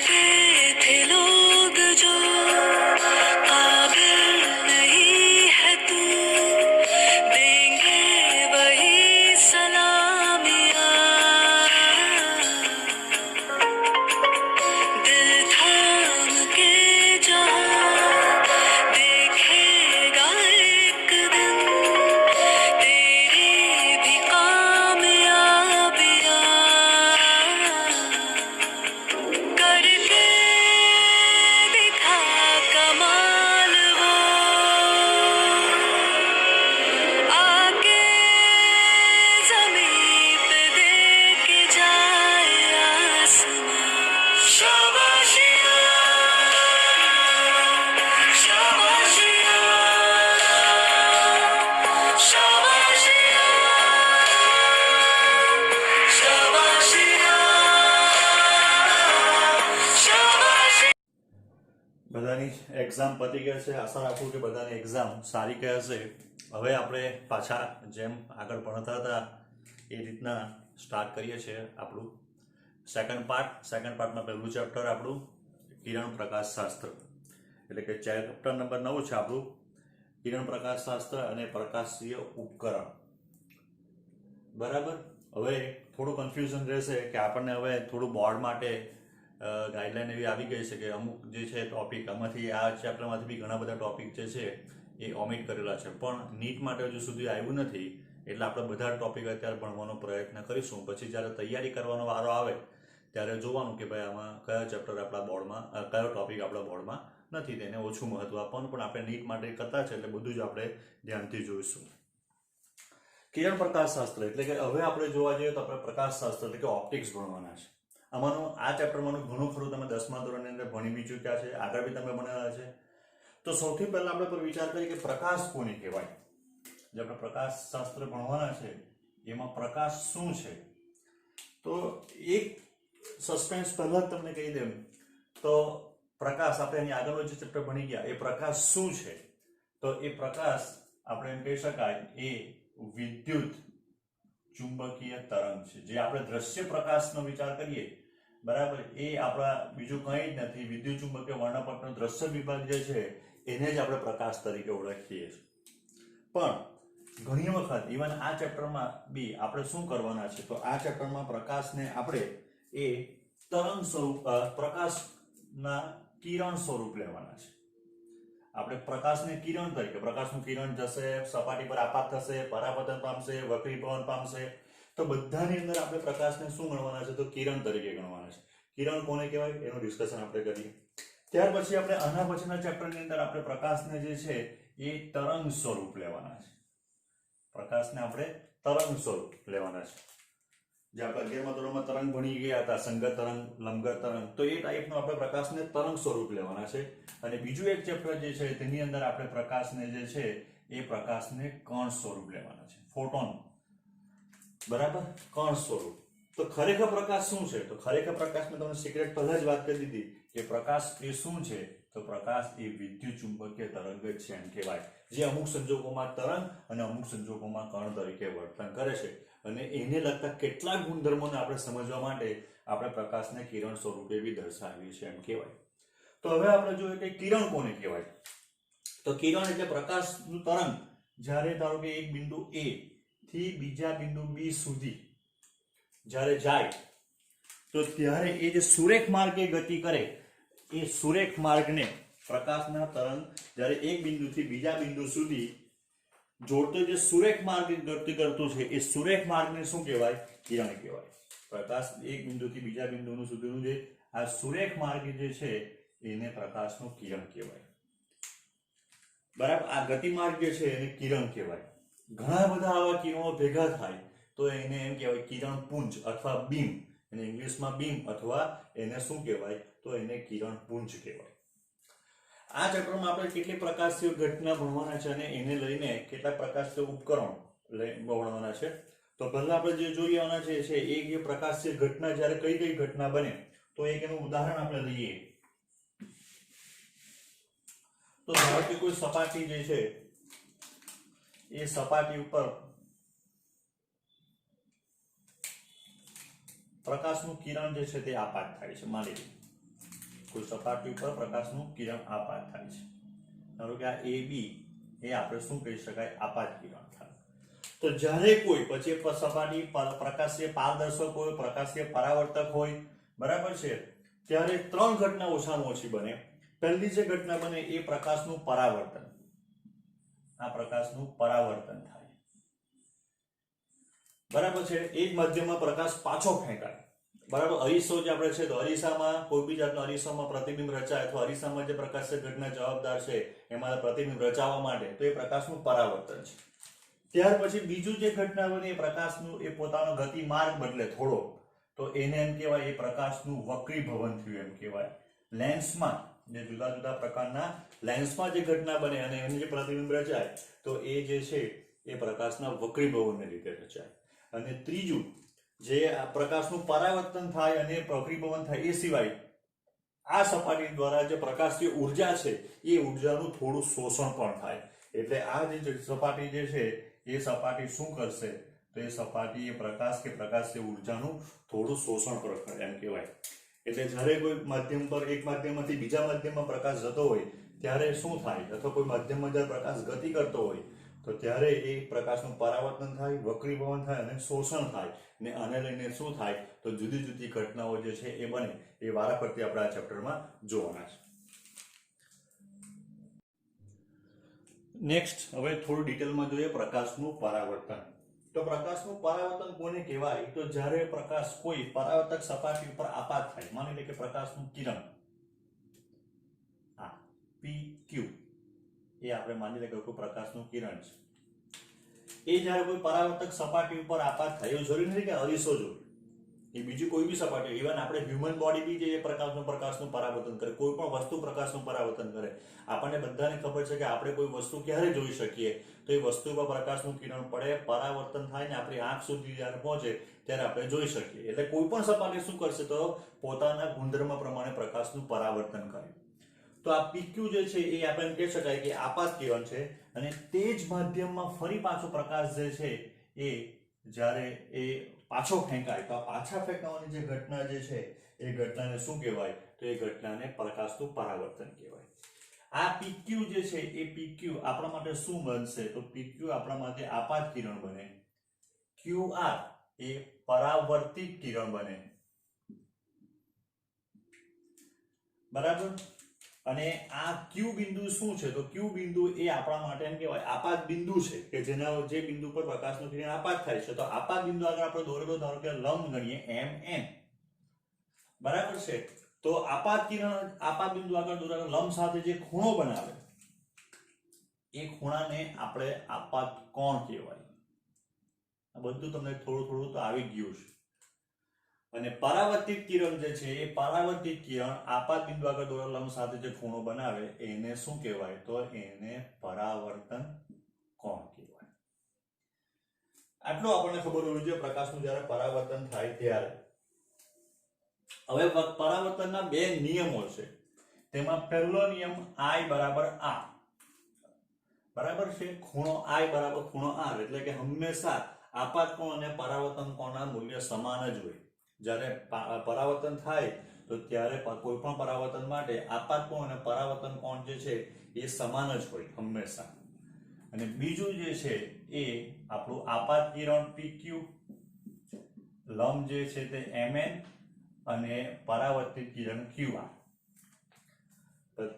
कहते थे लोग जो काबिल नहीं है तू, देंगे वही सलामियाँ। दिल थाम के जहाँ देखेगा एक दिन तेरी भी कामयाबियाँ। करके दिखा कमाल वो, आके ज़मीं पे दे के जाए आसमां। शाबाशियाँ, शाबाशियाँ, शाबाशियाँ, शाबाशियाँ, शाबाशियाँ। બધાની એક્ઝામ પતી ગઈ છે. આશા રાખું કે બધાની એક્ઝામ સારી ગઈ હશે. હવે આપણે પાછા જેમ આગળ ભણતા હતા એ રીતના સ્ટાર્ટ કરીએ છીએ આપણું સેકન્ડ પાર્ટમાં પહેલું ચેપ્ટર આપણું કિરણ પ્રકાશ શાસ્ત્ર, એટલે કે ચેપ્ટર નંબર 9 છે આપણું કિરણ પ્રકાશ શાસ્ત્ર અને પ્રકાશીય ઉપકરણ. બરાબર. હવે થોડું કન્ફ્યુઝન રહેશે કે આપણને હવે થોડું બોર્ડ માટે ગાઈડલાઈન એવી આવી ગઈ છે કે અમુક જે છે ટોપિક આમાંથી આ ચેપ્ટરમાંથી બી ઘણા બધા ટોપિક જે છે એ ઓમિટ કરેલા છે, પણ નીટ માટે હજુ સુધી આવ્યું નથી, એટલે આપણે બધા ટોપિક અત્યારે ભણવાનો પ્રયત્ન કરીશું. પછી જ્યારે તૈયારી કરવાનો વારો આવે ત્યારે જોવાનું કે ભાઈ આમાં કયા ચેપ્ટર આપણા બોર્ડમાં, કયો ટોપિક આપણા બોર્ડમાં નથી, તેને ઓછું મહત્વ આપવાનું. પણ આપણે નીટ માટે કરતા છે એટલે બધું જ આપણે ધ્યાનથી જોઈશું. કિરણ પ્રકાશ શાસ્ત્ર એટલે કે હવે આપણે જોવા જઈએ તો આપણે પ્રકાશ શાસ્ત્ર એટલે કે ઓપ્ટિક્સ ભણવાના છે. આમાંનું આ ચેપ્ટરમાંનું ઘણું ખરું તમે 10મા ધોરણની અંદર ભણી બી ચૂક્યા છે, આગળ બી તમે ભણેલા છે. તો સૌથી પહેલા આપણે પર વિચાર કરીએ કે પ્રકાશ કોને કહેવાય. જે આપણે પ્રકાશ શાસ્ત્ર ભણવાના છે એમાં પ્રકાશ શું છે, તો એક સસ્પેન્સ પહેલા જ તમને કહી દઉં તો પ્રકાશ આપણે એની આગળનો જે ચેપ્ટર ભણી ગયા એ પ્રકાશ શું છે, તો એ પ્રકાશ આપણે એમ કહી શકાય એ વિદ્યુત ચુંબકીય તરંગ છે. જે આપણે દ્રશ્ય પ્રકાશનો વિચાર કરીએ, બરાબર, એ આપણા બીજું કંઈ જ નથી. વિદ્યુત ચુંબકીય વર્ણપટનો દ્રશ્ય વિભાગ જે છે એને જ આપણે પ્રકાશ તરીકે ઓળખીએ છીએ. પણ ઘણી વખત ઇવન આ ચેપ્ટરમાં બી આપણે શું કરવાના છે, તો આ ચેપ્ટરમાં પ્રકાશને આપણે એ તરંગ સ્વરૂપ, પ્રકાશના કિરણ સ્વરૂપ લેવાના છે. આપણે પ્રકાશને કિરણ તરીકે, પ્રકાશનું કિરણ જશે, સપાટી પર આપાત થશે, પરાવર્તન પામશે, વક્રીભવન પામશે, તો બધાની અંદર આપણે પ્રકાશને શું ગણવાના છે, તો કિરણ તરીકે ગણવાના છે. કિરણ કોને કહેવાય એનું ડિસ્કશન આપણે કરીએ. ત્યાર પછી આપણે આના પછીના ચેપ્ટરની અંદર આપણે પ્રકાશને જે છે એ તરંગ સ્વરૂપ લેવાના છે. પ્રકાશને આપણે તરંગ સ્વરૂપ લેવાના છે. જે આપણે 11મા ધોરણમાં તરંગ ભણી ગયા હતા, સંગત તરંગ, લંબગત તરંગ, તો એ ટાઈપનું આપણે પ્રકાશને તરંગ સ્વરૂપ લેવાના છે. અને બીજું એક ચેપ્ટર જે છે તેની અંદર આપણે પ્રકાશને જે છે એ પ્રકાશને કણ સ્વરૂપ લેવાના છે, ફોટોન. બરાબર, કણ સ્વરૂપ. તો ખરેખર પ્રકાશ શું છે, તો ખરેખર પ્રકાશમાં તમને સિક્રેટ પહેલા જ વાત કરી દીધી કે પ્રકાશ એ શું છે, તો પ્રકાશ એ વિદ્યુત ચુંબકીય તરંગ જ છે એમ કહેવાય, જે અમુક સંજોગોમાં તરંગ અને અમુક સંજોગોમાં કણ તરીકે વર્તન કરે છે. અને એને લગતા કેટલાક ગુણધર્મોને આપણે સમજવા માટે આપણે પ્રકાશને કિરણ સ્વરૂપે બી દર્શાવીએ છીએ એમ કહેવાય. તો હવે આપણે જોઈએ કે કિરણ કોને કહેવાય. તો કિરણ એટલે પ્રકાશનું તરંગ જ્યારે ધારો કે એક બિંદુ A થી બીજા બિંદુ B સુધી જ્યારે જાય તો ત્યારે એ જે સુરેખ માર્ગે ગતિ કરે, એ સુરેખ માર્ગને પ્રકાશના તરંગ જ્યારે એક બિંદુથી બીજા બિંદુ સુધી જોડતો જે સુરેખ માર્ગ ગતિ કરતું છે એ સુરેખ માર્ગને શું કહેવાય, કિરણ કહેવાય. પ્રકાશ એક બિંદુથી બીજા બિંદુ સુધીનું જે આ સુરેખ માર્ગ જે છે એને પ્રકાશનું કિરણ કહેવાય. બરાબર, આ ગતિ માર્ગ જે છે એને કિરણ કહેવાય. ઘણા બધા આવા કિરણો ભેગા થાય તો એને એમ કહેવાય કિરણ પુંજ અથવા બીમ. એને ઇંગ્લિશમાં બીમ અથવા એને શું કહેવાય, તો એને કિરણ પુંજ કહેવાય. આ ચેપ્ટરમાં આપણે કેટલીક પ્રકાશીય ઘટના ભણવાના છે અને એને લઈને કેટલાક પ્રકાશીય ઉપકરણ ભણવાના છે. તો પહેલા આપણે જે જોઈવાના છે એક એ પ્રકાશીય ઘટના જ્યારે કઈ કઈ ઘટના બને, તો એક એનું ઉદાહરણ આપણે લઈએ. તો ધારો કે કોઈ સપાટી જે છે એ સપાટી ઉપર પ્રકાશનું કિરણ જે છે તે આપાત થાય છે, માની લો. કોઈ સપાટી ઉપર પ્રકાશનું કિરણ આપાત થાય છે. ધારો કે આ AB એ આપણે શું કહી શકાય, આપાત કિરણ થાય. તો જ્યારે કોઈ પછી સપાટી પ્રકાશીય પારદર્શક હોય, પ્રકાશીય પરાવર્તક હોય, બરાબર છે, ત્યારે ત્રણ ઘટના ઓછામાં ઓછી બને. પહેલી જે ઘટના બને એ પ્રકાશનું પરાવર્તન. આ પ્રકાશનું પરાવર્તન થાય, બરાબર છે. એ જ માધ્યમમાં પ્રકાશ પાછો ફેંકાય, બરાબર. અરીસો જે આપણે છે તો અરીસામાં કોઈ બી જાતનો અરીસામાં પ્રતિબિંબ રચાય અથવા અરીસામાં જે પ્રકાશીય ઘટના જવાબદાર છે એમાં પ્રતિબિંબ રચાવવા માટે, તો એ પ્રકાશનું પરાવર્તન છે. ત્યાર પછી બીજું જે ઘટના બને એ પ્રકાશનું એ પોતાનો ગતિ માર્ગ બદલે થોડો, તો એને એમ કહેવાય એ પ્રકાશનું વક્રીભવન થયું એમ કહેવાય. લેન્સમાં જે જુદા જુદા પ્રકારના લેન્સમાં જે ઘટના બને અને એનું જે પ્રતિબિંબ રચાય તો એ જે છે એ પ્રકાશના વક્રીભવનને લીધે રચાય. અને ત્રીજું જે પ્રકાશનું પરાવર્તન થાય અને વક્રીભવન થાય એ સિવાય આ સપાટી દ્વારા જે પ્રકાશીય ઉર્જા છે એ ઉર્જાનું થોડું શોષણ પણ થાય. એટલે આ જે સપાટી જે છે એ સપાટી શું કરશે, તો એ સપાટી એ પ્રકાશ કે પ્રકાશીય ઉર્જાનું થોડું શોષણ પણ કરે એમ કહેવાય. એટલે જ્યારે કોઈ માધ્યમ પર એક માધ્યમમાંથી બીજા માધ્યમમાં પ્રકાશ જતો હોય ત્યારે શું થાય, અથવા કોઈ માધ્યમમાં જ્યારે પ્રકાશ ગતિ કરતો હોય તો ત્યારે એ પ્રકાશનું પરાવર્તન થાય, વક્રીભવન થાય અને શોષણ થાય. ને આને લઈને શું થાય, તો જુદી જુદી ઘટનાઓ જે છે એ બને. એ વારાફરતી આપણે આ ચેપ્ટરમાં જોવાના છે. નેક્સ્ટ હવે થોડું ડિટેલમાં જોઈએ પ્રકાશનું પરાવર્તન. તો પ્રકાશનું પરાવર્તન કોને કહેવાય, તો જ્યારે પ્રકાશ કોઈ પરાવર્તક સપાટી ઉપર આપાત થાય, માની લે કે પ્રકાશનું કિરણ આ PQ એ આપણે માની લે કે કોઈ પ્રકાશનું કિરણ છે, એ જ્યારે કોઈ પરાવર્તક સપાટી ઉપર આપાત થાય, એવું જરૂરી નથી કે અરીસો જોઈએ, એ બીજી કોઈ બી સપાટી, ઇવન આપણે હ્યુમન બોડી બી જે પ્રકાશનું પરાવર્તન કરે, કોઈ પણ વસ્તુ પ્રકાશનું પરાવર્તન કરે. આપણને બધાને ખબર છે કે આપણે કોઈ વસ્તુ ક્યારે જોઈ શકીએ, તો એ વસ્તુ પર પ્રકાશનું કિરણ પડે, પરાવર્તન થાય ને આપણી આંખ સુધી જ્યારે પહોંચે ત્યારે આપણે જોઈ શકીએ. એટલે કોઈ પણ સપાટી શું કરશે, તો પોતાના ગુણધર્મ પ્રમાણે પ્રકાશનું પરાવર્તન કરે. તો આ PQ જે છે એ આપણે કહી શકાય કે આપાત કિરણ છે. અને તે જ માધ્યમમાં ફરી પાછો પ્રકાશ જે છે એ જ્યારે એ પાછો ફેંકાય, તો આ પાછા ફેંકાવાની જે ઘટના જે છે એ ઘટનાને શું કહેવાય, તો એ ઘટનાને પ્રકાશનું પરાવર્તન કહેવાય. આ PQ જે છે એ PQ આપણા માટે શું બનશે, તો PQ આપણા માટે આપાત કિરણ બને. QR એ પરાવર્તિત કિરણ બને, બરાબર. અને આ Q બિંદુ શું છે, તો Q બિંદુ એ આપણા માટે એમ કહેવાય આપાત બિંદુ છે કે જેના જે બિંદુ પર પ્રકાશનું કિરણ આપાત થાય છે. તો આપાત બિંદુ આગળ આપણે દોરેલો ધારો કે લંબ ગણીએ MN, બરાબર છે. તો આપાત બિંદુ આગળ દોરેલો લંબ સાથે જે ખૂણો બનાવે એ ખૂણાને આપણે આપાત કોણ કહેવાય. આ બધું તમને થોડું થોડું તો આવી ગયું છે. અને પરાવર્તિત કિરણ જે છે એ પરાવર્તિત કિરણ આપાત બિંદુ આગળ દોરેલા લંબ સાથે જે ખૂણો બનાવે એને શું કહેવાય, તો એને પરાવર્તન કોણ કહેવાય. આટલું આપણને ખબર હોવી જોઈએ પ્રકાશનું જ્યારે પરાવર્તન થાય ત્યારે. હવે પરાવર્તનના બે નિયમો છે. તેમાં પહેલો નિયમ I બરાબર R, બરાબર છે. ખૂણો I બરાબર ખૂણો R, એટલે કે હંમેશા આપાત કોણ અને પરાવર્તન કોણના મૂલ્ય સમાન જ હોય. જ્યારે પરાવર્તન થાય તો ત્યારે કોઈ પણ પરાવર્તન માટે આપાત કોણ અને પરાવર્તન કોણ જે છે એ સમાન જ હોય હંમેશા. અને બીજું જે છે એ આપણું આપાત કિરણ PQ, લંબ જે છે તે MN અને પરાવર્તિત કિરણ QR.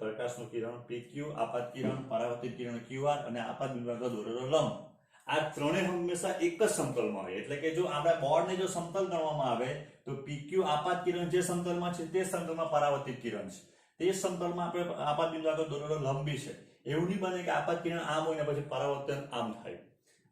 પ્રકાશનું કિરણ PQ, આપાત કિરણ, પરાવર્તિત કિરણ QR અને આપાત બિંદુ આગળ દોરેલો લંબ, આ ત્રણે હંમેશા એક જ સમતલમાં હોય. એટલે કે જો આપણા બોર્ડને જો સમતલ ગણવામાં આવે તો PQ આપાત કિરણ જે સમતલમાં છે તે સમતલમાં પરાવર્તિત કિરણ છે, તે સમતલમાં આપણે આપાત બિંદુ આગળ દોરેલો લંબ બી છે. એવું નહીં બને કે આપાત કિરણ આમ હોય ને પછી પરાવર્તન આમ થાય,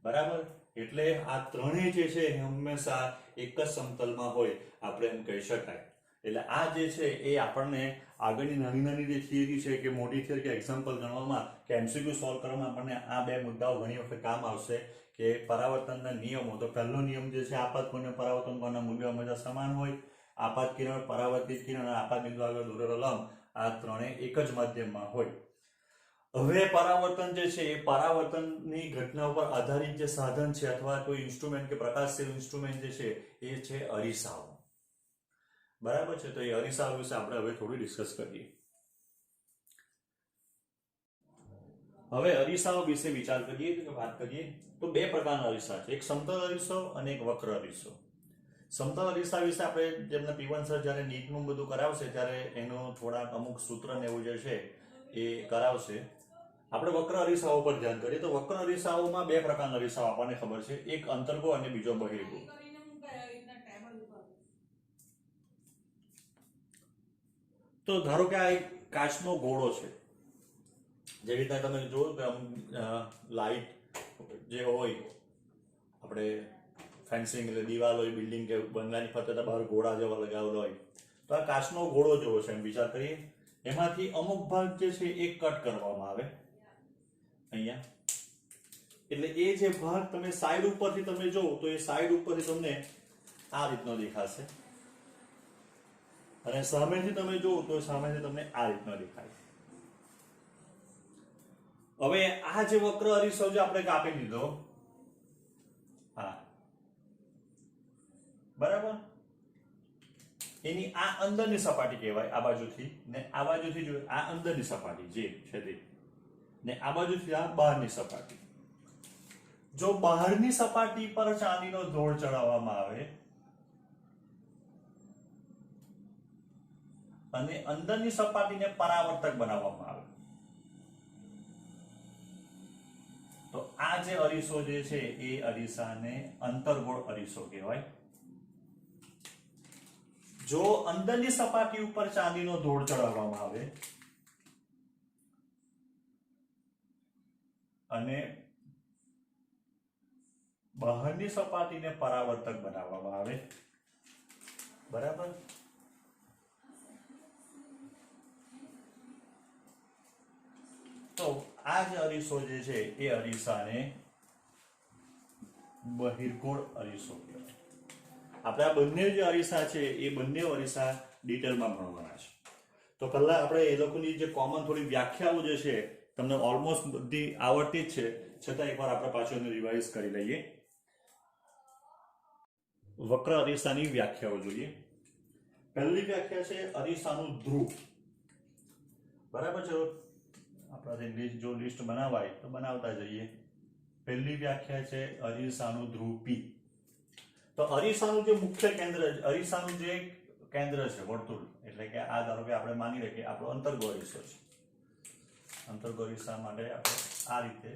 બરાબર. એટલે આ ત્રણેય જે છે હંમેશા એક જ સમતલમાં હોય, આપણે એમ કહી શકાય. એટલે આ જે છે એ આપણને આગળની નાની નાની જે થિયરી છે કે મોટી થિયરી કે એક્ઝામ્પલ ગણવામાં કે MCQ સોલ્વ કરવામાં આપણને આ બે મુદ્દાઓ ઘણી વખત કામ આવશે. કે પરાવર્તનના નિયમો, તો પહેલો નિયમ જે છે આપાત કોણ અને પરાવર્તન કોણના મૂલ્યો હંમેશા સમાન હોય. આપાત કિરણ, પરાવર્તિત કિરણ અને આપાત બિંદુ આગળ દોરેલો લંબ આ ત્રણે એક જ માધ્યમમાં હોય. હવે પરાવર્તન જે છે એ પરાવર્તનની ઘટના ઉપર આધારિત જે સાધન છે અથવા કોઈ ઇન્સ્ટ્રુમેન્ટ કે પ્રકાશશીલ ઇન્સ્ટ્રુમેન્ટ જે છે એ છે અરીસાઓ. બરાબર છે. તો એ અરીસાઓ વિશે આપણે હવે થોડું ડિસ્કસ કરીએ. હવે અરીસાઓ વિશે વિચાર કરીએ કે વાત કરીએ તો બે પ્રકારના અરીસા છે, એક સમતલ અરીસો અને એક વક્ર અરીસો. સમતલ અરીસા વિશે આપણે જેમને P1 સર જ્યારે નીટનું બધું કરાવશે ત્યારે એનું થોડાક અમુક સૂત્ર ને એવું જે છે એ કરાવશે. આપણે વક્ર અરીસાઓ પર ધ્યાન કરીએ તો વક્ર અરીસાઓમાં બે પ્રકારના અરીસાઓ આપણને ખબર છે, એક અંતર્ગો અને બીજો બહિર્ગો. તો ધારો કે આ એક કાચનો ગોળો છે, જે રીતે તમે જોયું કે લાઇટ જે હોય આપણે ફેન્સિંગ એટલે દિવાલ હોય બિલ્ડિંગ કે બંગલાની ફરતે બહાર ગોળા જેવા લગાવેલા હોય, તો આ કાચનો ગોળો જેવો છે એમ વિચાર કરીએ. એમાંથી અમુક ભાગ જે છે એ કટ કરવામાં આવે અહીંયા, એટલે એ જે ભાગ તમે સાઈડ ઉપરથી તમે જોવો તો એ સાઈડ ઉપરથી તમને આ રીતનો દેખાશે, અને સામેથી તમે જોવો તો સામેથી તમને આ રીતનો દેખાય. હવે આ જે વક્ર અરીસો જે આપણે કાપી દીધો, હા બરાબર, એની આ અંદરની સપાટી કહેવાય, આ બાજુથી ને આ બાજુથી જો આ અંદરની સપાટી જે છે તે, ને આ બાજુથી આ બહારની સપાટી. જો બહારની સપાટી પર ચાંદીનો ધોળ ચડાવવામાં આવે અને અંદરની સપાટીને પરાવર્તક બનાવવામાં આવે તો આ જે અરીસો જે છે એ અરીસાને અંતર્ગોળ અરીસો કહેવાય. જો અંદરની સપાટી ઉપર ચાંદીનો ધોળ ચડાવવામાં આવે અને બહારની સપાટીને પરાવર્તક બનાવવામાં આવે, બરાબર, તો આ જે અરીસો જે છે એ અરીસાને બહિર્ગોળ અરીસો કહેવાય. આપણે આ બંને જે અરીસા છે એ બંને અરીસા ડિટેલમાં ભણવાના છે. તો પહેલા આપણે એ લોકોની જે કોમન થોડી વ્યાખ્યાઓ જે છે તમને ઓલમોસ્ટ બધી આવડતી જ છે, છતાં એકવાર આપણે પાછું એને રિવાઇઝ કરી લઈએ. વક્ર અરીસાની વ્યાખ્યાઓ જોઈએ. પહેલી વ્યાખ્યા છે અરીસાનું ધ્રુવ. બરાબર છે, આપણે જો લિસ્ટ બનાવાય તો બનાવતા જઈએ. પહેલી વ્યાખ્યા છે અરીસાનું ધ્રુવ P. તો અરીસાનું જે મુખ્ય કેન્દ્ર, અરીસાનું જે કેન્દ્ર છે વર્તુળ, એટલે કે આ ધારો કે આપણે માની લઈએ કે આપણો અંતર્ગો અરીસો છે. અંતર્ગો અરીસા માટે આપણે આ રીતે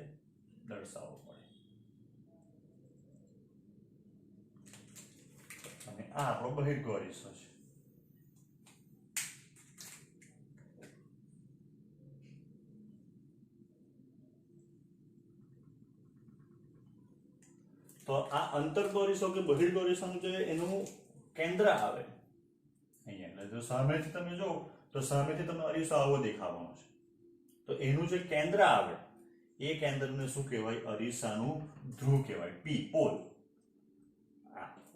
દર્શાવવો પડે, અને આ આપણો બહિર્ગો અરીસો છે. તો આ અંતર્ગો અરીસો કે બહિર્ગો અરીસાનું જે એનું કેન્દ્ર આવે અહીંયા, એટલે જો સામેથી તમે જો તો સામેથી તમને અરીસો આવો દેખાવાનો છે, તો એનું જે કેન્દ્ર આવે એ કેન્દ્રને શું કહેવાય? અરીસાનું ધ્રુવ કહેવાય, P પોલ.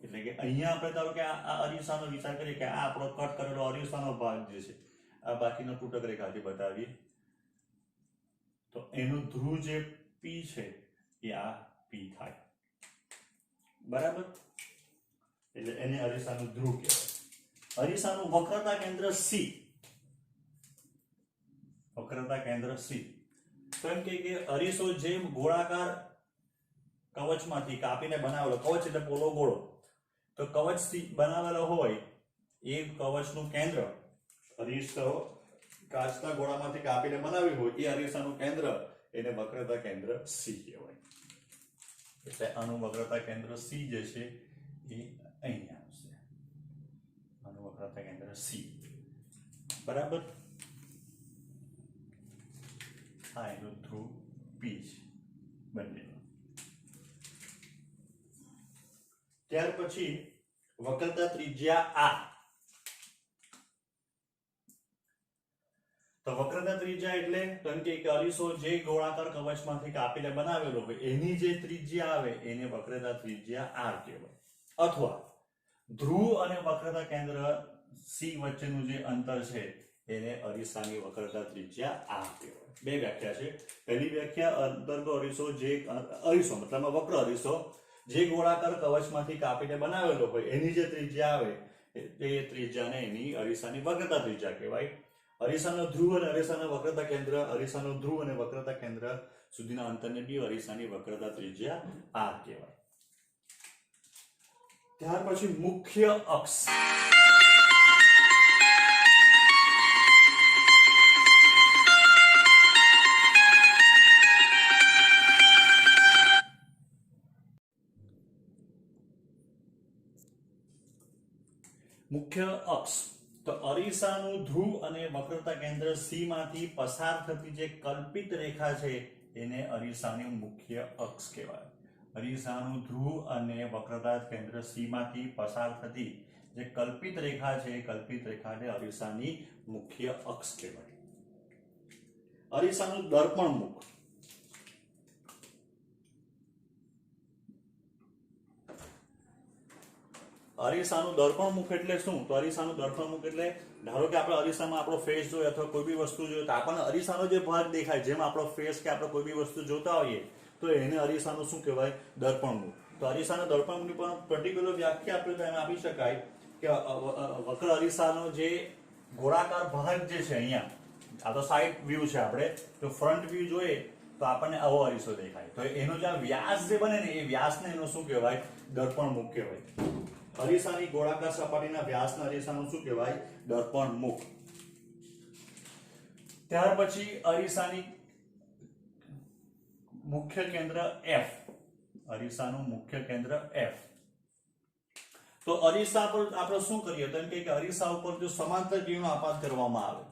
એટલે કે અહીંયા આપણે ધારો કે આ અરીસાનો વિચાર કરીએ કે આ આપણો કટ કરેલો અરીસાનો ભાગ જે છે, આ બાકીનો તૂટક રેખાથી બતાવીએ તો એનું ધ્રુવ જે P છે એ આ P થાય, બરાબર, એટલે એને અરીસાનું ધ્રુવ કહેવાય. અરીસાનું વક્રતા કેન્દ્ર C, વક્રતા કેન્દ્ર C. તો એમ કે અરીસો જે ગોળાકાર કવચમાંથી કાપીને બનાવેલો, કવચ એટલે પોલો ગોળો, તો કવચથી બનાવેલો હોય એ કવચનું કેન્દ્ર, અરીસો કાચના ગોળામાંથી કાપીને બનાવ્યું હોય એ અરીસાનું કેન્દ્ર, એને વક્રતા કેન્દ્ર C કહેવાય. એટલે આનું વક્રતા કેન્દ્ર C જે છે એ અહીંયા આવશે, આનું વક્રતા કેન્દ્ર C, બરાબર. આ એનું ધ્રુવ P છે બંને. ત્યાર પછી વક્રતા ત્રિજ્યા R. તો વક્રતા ત્રિજ્યા એટલે કે અરીસો જે ગોળાકાર કવચમાંથી કાપીને બનાવેલો હોય એની જે ત્રિજ્યા આવે એને વક્રતા ત્રિજ્યા R કહેવાય. અથવા ધ્રુવ અને વક્રતા કેન્દ્ર C વચ્ચેનું જે અંતર છે એને અરીસાની વક્રતા ત્રિજ્યા R કહેવાય. બે વ્યાખ્યા છે. પહેલી વ્યાખ્યા અંતર્ગો અરીસો, જે અરીસો મતલબ વક્ર અરીસો જે ગોળાકાર કવચમાંથી કાપીને બનાવેલો હોય એની જે ત્રિજ્યા આવે એ ત્રિજ્યાને એની અરીસાની વક્રતા ત્રિજ્યા કહેવાય. અરીસાનો ધ્રુવ અને અરીસાના વક્રતા કેન્દ્ર, અરીસાનો ધ્રુવ અને વક્રતા કેન્દ્ર સુધીના અંતરને બી અરીસાની વક્રતા ત્રિજ્યા r કહેવાય. ત્યાર પછી મુખ્ય અક્ષ. મુખ્ય અક્ષ તો અરીસાનું ધ્રુવ અને વક્રતા કેન્દ્ર C માંથી પસાર થતી જે કલ્પિત રેખા છે એને અરીસાની મુખ્ય અક્ષ કહેવાય. અરીસાનું ધ્રુવ અને વક્રતા કેન્દ્ર C માંથી પસાર થતી જે કલ્પિત રેખા છે એ કલ્પિત રેખાને અરીસાની મુખ્ય અક્ષ કહેવાય. અરીસાનું દર્પણ મુખ. અરીસાનું દર્પણ મુખ એટલે શું? તો અરીસાનું દર્પણ મુખ એટલે ધારો કે આપણે અરીસામાં આપણો ફેસ જોઈએ અથવા કોઈ બી વસ્તુ જોઈએ તો આપણને અરીસાનો જે ભાગ દેખાય, જેમ આપણો ફેસ કે આપણે કોઈ બી વસ્તુ જોતા હોઈએ તો એને અરીસાનું શું કહેવાય? દર્પણ મુખ. તો અરીસાના દર્પણ મુખની પણ પર્ટિક્યુલર વ્યાખ્યા આપણે એમ આપી શકાય કે વક્ર અરીસાનો જે ગોળાકાર ભાગ જે છે અહીંયા, આ તો સાઈડ વ્યૂ છે, આપણે તો ફ્રન્ટ વ્યૂ જોઈએ તો આપણને આવો અરીસો દેખાય. તો એનો જે વ્યાસ જે બને ને એ વ્યાસને એનો શું કહેવાય? દર્પણ મુખ કહેવાય. અરીસાની ગોળાકાર સપાટીના વ્યાસના અરીસાનું શું કહેવાય? દર્પણ મુખ. ત્યાર પછી અરીસાની મુખ્ય કેન્દ્ર F. અરીસાનું મુખ્ય કેન્દ્ર F. તો અરીસા પર આપણે શું કરીએ તો એમ કે અરીસા ઉપર જો સમાંતર કિરણો આપાત કરવામાં આવે,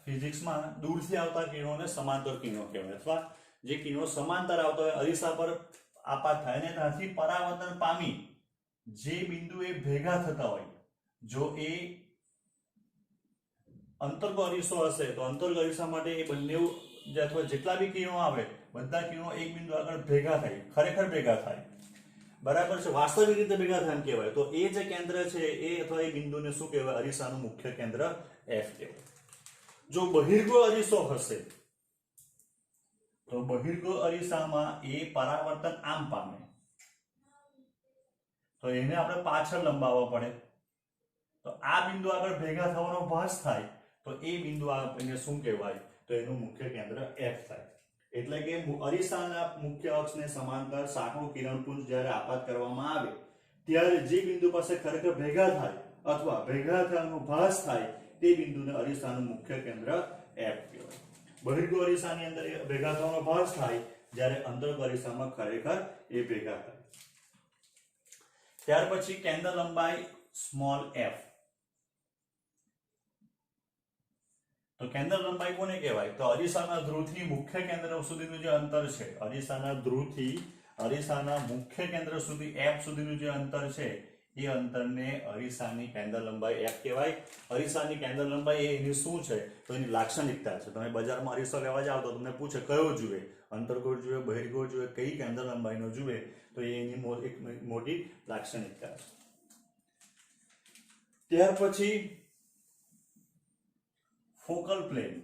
ફિઝિક્સમાં દૂરથી આવતા કિરણોને સમાંતર કિરણો કહેવાય, અથવા જે કિરણો સમાંતર આવતા હોય અરીસા પર આપાત થાય અને ત્યાંથી પરાવર્તન પામી જે બિંદુએ ભેગા થતા હોય, જો એ અંતર્ગો અરીસો હશે તો અંતર્ગો અરીસા માટે એ બંને અથવા જેટલા બી કિરણો આવે બધા કિરણો એક બિંદુ આગળ ભેગા થાય, ખરેખર ભેગા થાય, બરાબર છે, વાસ્તવિક રીતે ભેગા થાય એમ કહેવાય. તો એ જે કેન્દ્ર છે એ અથવા એ બિંદુને શું કહેવાય? અરીસાનું મુખ્ય કેન્દ્ર F કહેવાય. જો બહિર્ગોળ અરીસો હશે તો બહિર્ગોળ અરીસામાં એ પરાવર્તન આમ પામે તો એને આપણે પાછળ લંબાવવા પડે, તો આ બિંદુ આગળ ભેગા થવાનો ભાસ થાય તો એ બિંદુ એને શું કહેવાય? તો એનું મુખ્ય કેન્દ્ર F થાય. એટલે કે અરીસાના મુખ્ય અક્ષને સમાંતર સાંકડું કિરણપુંજ જ્યારે આપાત કરવામાં આવે ત્યારે જે બિંદુ પાસે ખરેખર ભેગા થાય અથવા ભેગા થવાનો ભાસ થાય તે બિંદુને અરીસાનું મુખ્ય કેન્દ્ર F કહેવાય. બહિર્ગોળ અરીસાની અંદર ભેગા થવાનો ભાસ થાય જ્યારે અંતર્ગોળ અરીસામાં ખરેખર એ ભેગા થાય. ત્યાર પછી કેન્દ્ર લંબાઈ સ્મોલ f. તો કેન્દ્ર લંબાઈ કોને કહેવાય? તો અરીસાના ધ્રુવથી મુખ્ય કેન્દ્ર સુધીનું જે અંતર છે, અરીસાના ધ્રુવથી અરીસાના મુખ્ય કેન્દ્ર સુધી f સુધીનું જે અંતર છે એ અંતરને અરીસાની કેન્દ્ર લંબાઈ f કહેવાય. અરીસાની કેન્દ્ર લંબાઈ એની શું છે? તો એની લાક્ષણિકતા છે. તમે બજારમાં અરીસો લેવા જાવ તો તમને પૂછે કયો જોઈએ, અંતર્ગોળ જોઈએ, બહિર્ગોળ જોઈએ, કઈ કેન્દ્ર લંબાઈનો જોઈએ, તો એની એક મોટી લાક્ષણિકતા છે. ત્યાર પછી ફોકલ પ્લેન.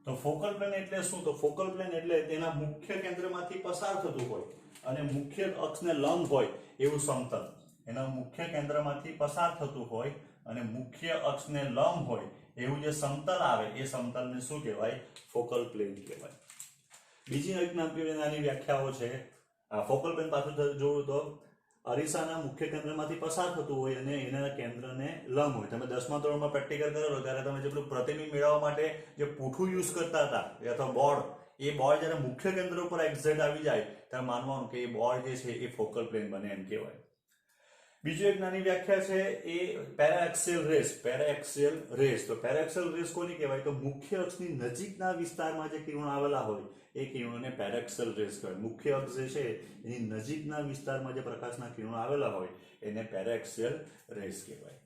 તો ફોકલ પ્લેન એટલે શું? તો ફોકલ પ્લેન એટલે તેના મુખ્ય કેન્દ્રમાંથી પસાર થતું હોય અને મુખ્ય અક્ષને લંબ હોય એવું સમતલ. એના મુખ્ય કેન્દ્રમાંથી પસાર થતું હોય અને મુખ્ય અક્ષને લંબ હોય એવું જે સમતલ આવે એ સમતલને શું કહેવાય? ફોકલ પ્લેન કહેવાય. બીજી એક નાની વ્યાખ્યાઓ છે. આ ફોકલ પ્લેન પાછું જોવું તો અરીસાના મુખ્ય કેન્દ્રમાંથી પસાર થતું હોય અને એના કેન્દ્રને લંબ હોય. તમે 10મા ધોરણમાં પ્રેક્ટિકલ કરેલો ત્યારે તમે જેટલું પ્રતિબિંબ મેળવવા માટે જે પૂઠું યુઝ કરતા હતા અથવા બોર્ડ, એ બોર્ડ જ્યારે મુખ્ય કેન્દ્ર ઉપર એક્ઝેક્ટ આવી જાય ત્યારે માનવાનું કે એ બોર્ડ જે છે એ ફોકલ પ્લેન બને એમ કહેવાય. બીજી એક નાની વ્યાખ્યા છે એ પેરાએક્સિયલ રેસ. પેરાએક્સિયલ રેસ, તો પેરાએક્સિયલ રેસ કોની કહેવાય? તો મુખ્ય અક્ષની નજીકના વિસ્તારમાં જે કિરણો આવેલા હોય એ કિરણોને પેરાએક્સિયલ રેસ કહેવાય. મુખ્ય અક્ષ જે છે એની નજીકના વિસ્તારમાં જે પ્રકાશના કિરણો આવેલા હોય એને પેરાએક્સિયલ રેસ કહેવાય.